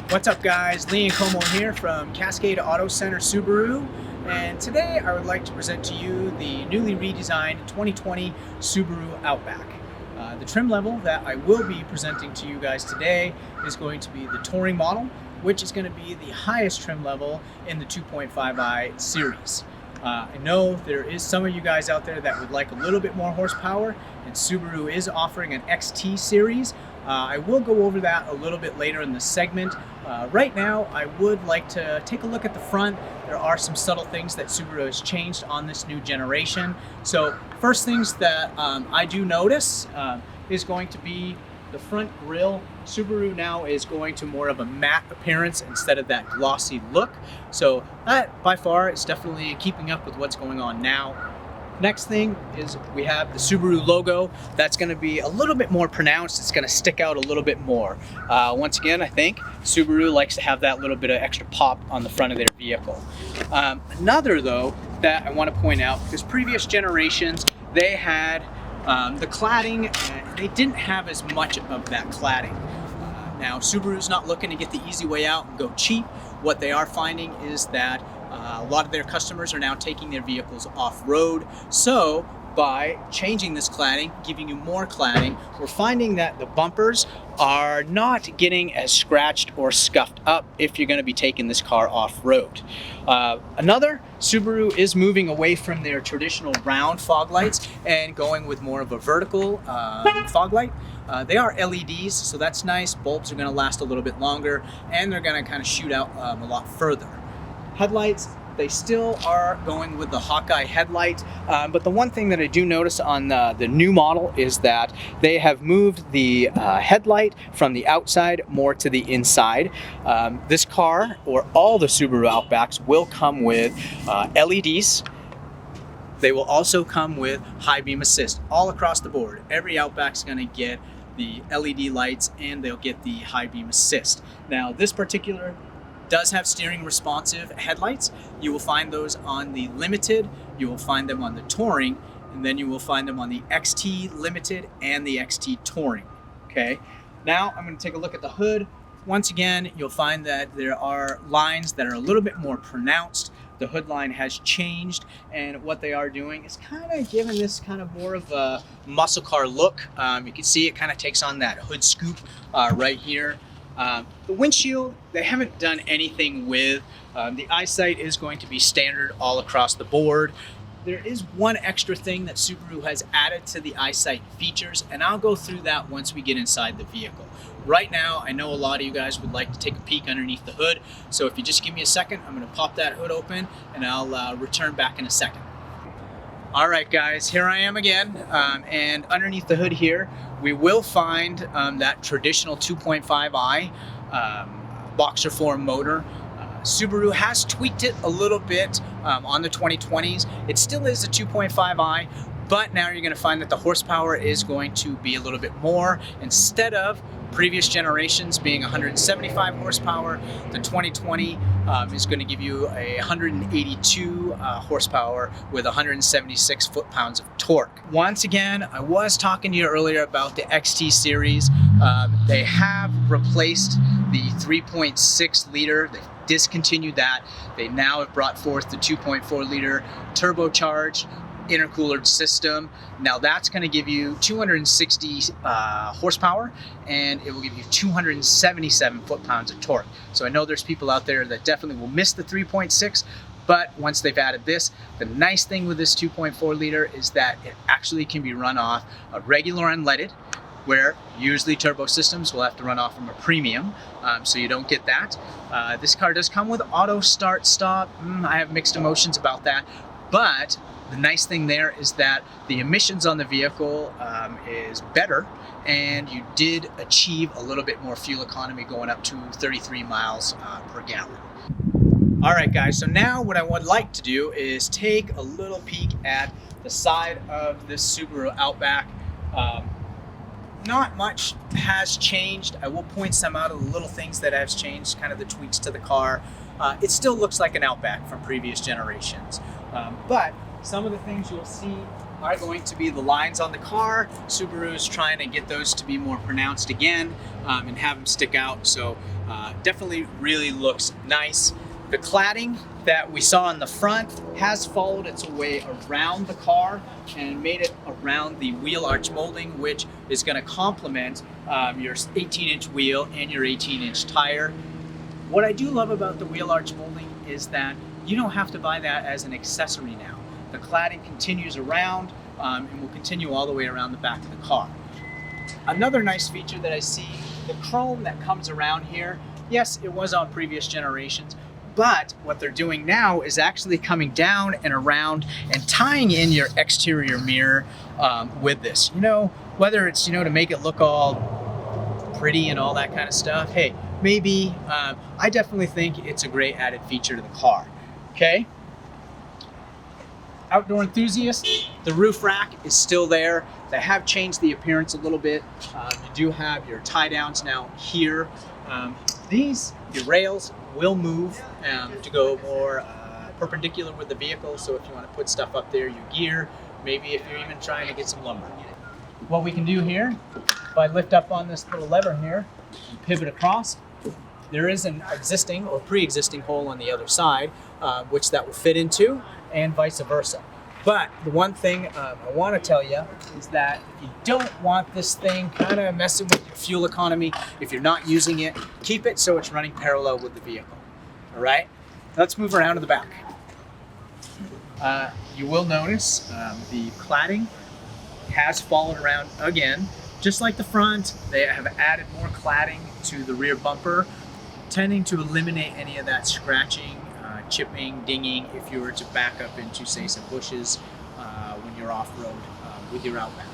What's up guys, Lee and Comeau here from Cascade Autocenter Subaru, and today I would like to present to you the newly redesigned 2020 Subaru Outback. The trim level that I will be presenting to you guys today is going to be the Touring model, which is going to be the highest trim level in the 2.5i series. I know there is some of you guys out there that would like a little bit more horsepower, and Subaru is offering an XT series. I will go over that a little bit later in the segment. Right now, I would like to take a look at the front. There are some subtle things that Subaru has changed on this new generation. So first things that I do notice is going to be the front grille. Subaru now is going to more of a matte appearance instead of that glossy look. So that by far is definitely keeping up with what's going on now. Next thing is we have the Subaru logo. That's going to be a little bit more pronounced. It's going to stick out a little bit more. Once again, I think Subaru likes to have that little bit of extra pop on the front of their vehicle. Another though that I want to point out, because previous generations they had the cladding, they didn't have as much of that cladding. Now Subaru's not looking to get the easy way out and go cheap. What they are finding is that a lot of their customers are now taking their vehicles off-road. So by changing this cladding, giving you more cladding, we're finding that the bumpers are not getting as scratched or scuffed up if you're going to be taking this car off-road. Another, Subaru is moving away from their traditional round fog lights and going with more of a vertical fog light. They are LEDs, so that's nice. Bulbs are going to last a little bit longer, and they're going to kind of shoot out a lot further. Headlights, they still are going with the Hawkeye headlight, but the one thing that I do notice on the new model is that they have moved the headlight from the outside more to the inside. This car, or all the Subaru Outbacks, will come with LEDs. They will also come with high beam assist all across the board. Every Outback's going to get the LED lights, and they'll get the high beam assist. Now this particular does have steering responsive headlights. You will find those on the Limited, you will find them on the Touring, and then you will find them on the XT Limited and the XT Touring. Okay, now I'm going to take a look at the hood. Once again, you'll find that there are lines that are a little bit more pronounced. The hood line has changed, and what they are doing is kind of giving this kind of more of a muscle car look. You can see it kind of takes on that hood scoop right here. The windshield, they haven't done anything with. The eyesight is going to be standard all across the board. There is one extra thing that Subaru has added to the eyesight features, and I'll go through that once we get inside the vehicle. Right now, I know a lot of you guys would like to take a peek underneath the hood, so if you just give me a second, I'm going to pop that hood open, and I'll return back in a second. All right, guys, here I am again, and underneath the hood here, we will find that traditional 2.5i boxer form motor. Subaru has tweaked it a little bit on the 2020s. It still is a 2.5i, but now you're going to find that the horsepower is going to be a little bit more. Instead of previous generations being 175 horsepower, the 2020 is going to give you a 182 horsepower with 176 foot-pounds of torque. Once again, I was talking to you earlier about the XT series. They have replaced the 3.6 liter. They've discontinued that. They now have brought forth the 2.4 liter turbocharged intercooler system. Now that's going to give you 260 horsepower, and it will give you 277 foot-pounds of torque. So I know there's people out there that definitely will miss the 3.6, but once they've added this, the nice thing with this 2.4 liter is that it actually can be run off a regular unleaded, where usually turbo systems will have to run off from a premium, so you don't get that. This car does come with auto start stop. I have mixed emotions about that, but the nice thing there is that the emissions on the vehicle is better, and you did achieve a little bit more fuel economy, going up to 33 miles per gallon. All right, guys, so now what I would like to do is take a little peek at the side of this Subaru Outback. Not much has changed. I will point some out of the little things that have changed, kind of the tweaks to the car. It still looks like an Outback from previous generations, but some of the things you'll see are going to be the lines on the car. Subaru's trying to get those to be more pronounced again and have them stick out. So definitely really looks nice. The cladding that we saw in the front has followed its way around the car and made it around the wheel arch molding, which is going to complement your 18-inch wheel and your 18-inch tire. What I do love about the wheel arch molding is that you don't have to buy that as an accessory now. The cladding continues around and will continue all the way around the back of the car. Another nice feature that I see, the chrome that comes around here, yes, it was on previous generations, but what they're doing now is actually coming down and around and tying in your exterior mirror with this. You know, whether it's, you know, to make it look all pretty and all that kind of stuff, hey, maybe. I definitely think it's a great added feature to the car. Okay. Outdoor enthusiasts, the roof rack is still there. They have changed the appearance a little bit. You do have your tie downs now here. Your rails will move to go more perpendicular with the vehicle. So if you want to put stuff up there, your gear, maybe if you're even trying to get some lumber. What we can do here, if I lift up on this little lever here, and pivot across, there is an existing or pre-existing hole on the other side, which that will fit into, and vice versa. But the one thing I want to tell you is that if you don't want this thing kind of messing with your fuel economy, if you're not using it, keep it so it's running parallel with the vehicle. All right, let's move around to the back. You will notice the cladding has fallen around again. Just like the front, they have added more cladding to the rear bumper, tending to eliminate any of that scratching, chipping, dinging if you were to back up into, say, some bushes when you're off-road with your Outback.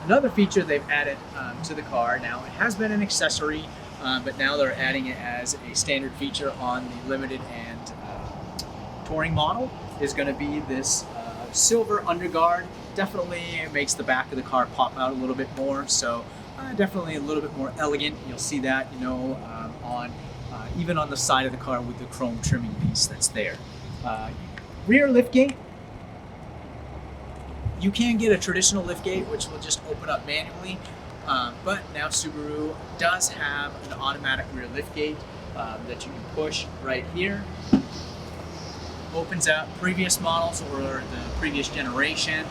Another feature they've added to the car, now it has been an accessory, but now they're adding it as a standard feature on the limited and touring model, is going to be this silver underguard. Definitely makes the back of the car pop out a little bit more, so definitely a little bit more elegant. You'll see that, you know, on even on the side of the car with the chrome trimming piece that's there. Rear liftgate, you can get a traditional liftgate which will just open up manually, but now Subaru does have an automatic rear liftgate that you can push right here. Opens up. Previous models or the previous generation,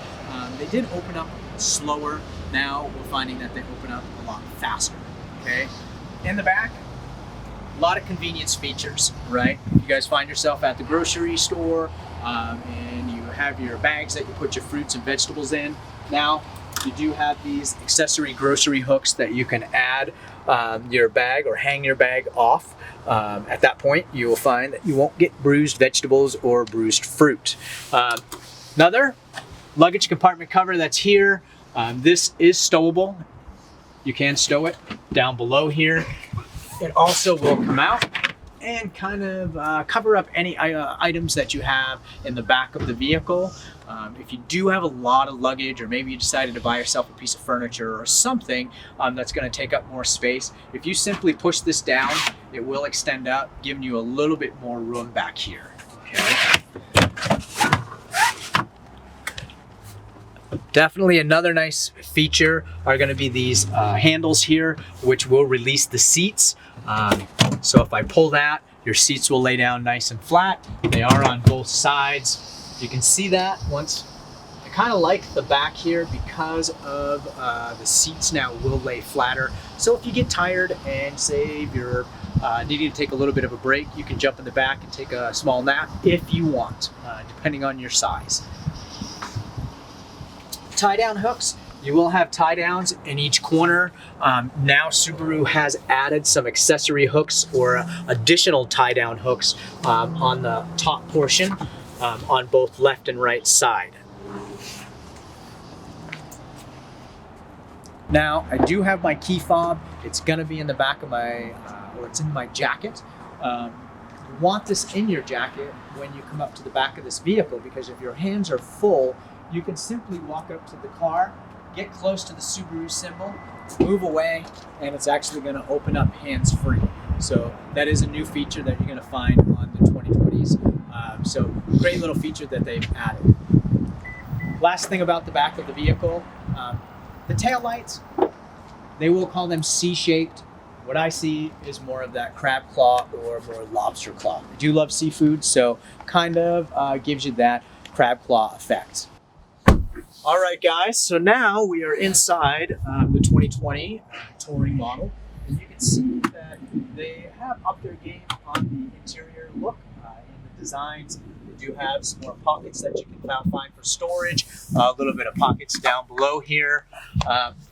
they did open up slower. Now we're finding that they open up a lot faster. Okay, in the back, a lot of convenience features, right? You guys find yourself at the grocery store and you have your bags that you put your fruits and vegetables in. Now you do have these accessory grocery hooks that you can add your bag or hang your bag off. At that point, you will find that you won't get bruised vegetables or bruised fruit. Another luggage compartment cover that's here. This is stowable. You can stow it down below here. It also will come out and kind of cover up any items that you have in the back of the vehicle. If you do have a lot of luggage, or maybe you decided to buy yourself a piece of furniture or something that's going to take up more space, if you simply push this down, it will extend out, giving you a little bit more room back here. Okay. Definitely another nice feature are going to be these handles here, which will release the seats. So if I pull that, your seats will lay down nice and flat. They are on both sides. You can see that once. I kind of like the back here because of the seats now will lay flatter. So if you get tired and say you're needing to take a little bit of a break, you can jump in the back and take a small nap if you want, depending on your size. Tie down hooks. You will have tie downs in each corner. Now Subaru has added some accessory hooks or additional tie down hooks on the top portion on both left and right side. Now I do have my key fob. It's gonna be in the back of my, or it's in my jacket. You want this in your jacket when you come up to the back of this vehicle, because if your hands are full, you can simply walk up to the car, get close to the Subaru symbol, move away, and it's actually going to open up hands-free. So that is a new feature that you're going to find on the 2020s. So great little feature that they've added. Last thing about the back of the vehicle, the tail lights, they will call them C-shaped. What I see is more of that crab claw or more lobster claw. I do love seafood, so kind of gives you that crab claw effect. All right, guys, so now we are inside the 2020 Touring model, and you can see that they have upped their game on the interior look and the designs. They do have some more pockets that you can now find for storage, a little bit of pockets down below here.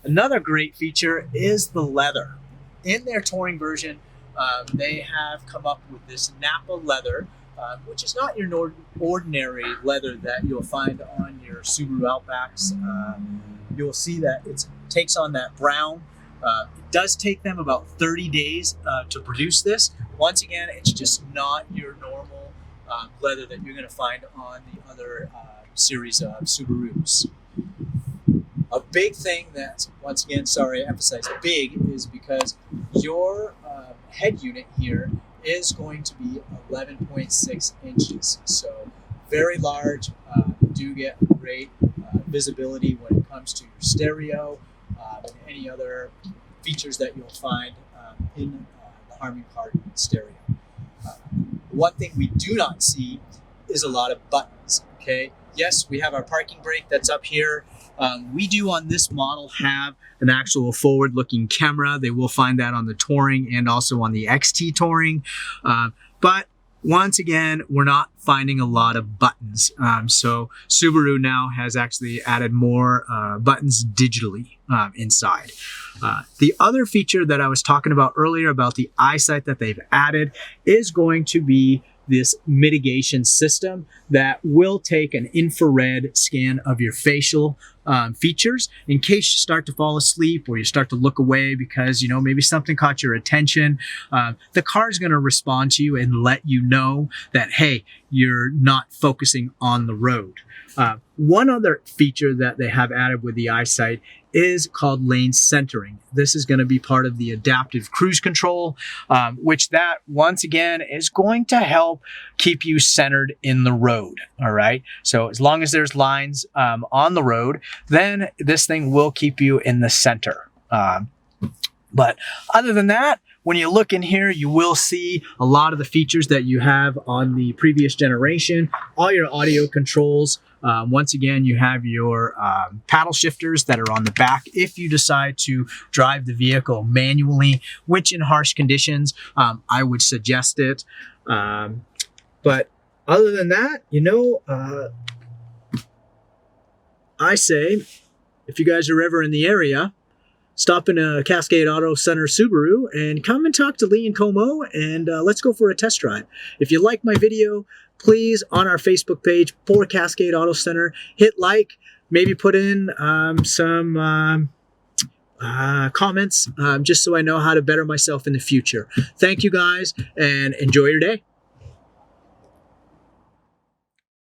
Another great feature is the leather. In their Touring version, they have come up with this Napa leather, which is not your ordinary leather that you'll find on your Subaru Outbacks. You'll see that it takes on that brown. It does take them about 30 days to produce this. Once again, it's just not your normal leather that you're going to find on the other series of Subarus. A big thing that, once again, sorry, I emphasize big, is because your head unit here is going to be 11.6 inches. So very large. You do get great visibility when it comes to your stereo and any other features that you'll find in the Harman Kardon stereo. One thing we do not see is a lot of buttons, okay? Yes, we have our parking brake that's up here. We do on this model have an actual forward-looking camera. They will find that on the Touring and also on the XT Touring. But once again, we're not finding a lot of buttons. So Subaru now has actually added more buttons digitally inside. The other feature that I was talking about earlier about the eyesight that they've added is going to be this mitigation system that will take an infrared scan of your facial features in case you start to fall asleep or you start to look away because, you know, maybe something caught your attention. The car is going to respond to you and let you know that, hey, you're not focusing on the road. One other feature that they have added with the eyesight is called lane centering. This is going to be part of the adaptive cruise control, which that once again is going to help keep you centered in the road. All right. So as long as there's lines on the road, then this thing will keep you in the center. But other than that, when you look in here, you will see a lot of the features that you have on the previous generation, all your audio controls. Once again, you have your paddle shifters that are on the back if you decide to drive the vehicle manually, which in harsh conditions, I would suggest it. But other than that, you know, I say, if you guys are ever in the area, stop in a Cascade Autocenter Subaru and come and talk to Lee and Comeau and let's go for a test drive. If you like my video, please, on our Facebook page for Cascade Autocenter, hit like, maybe put in some comments just so I know how to better myself in the future. Thank you guys and enjoy your day.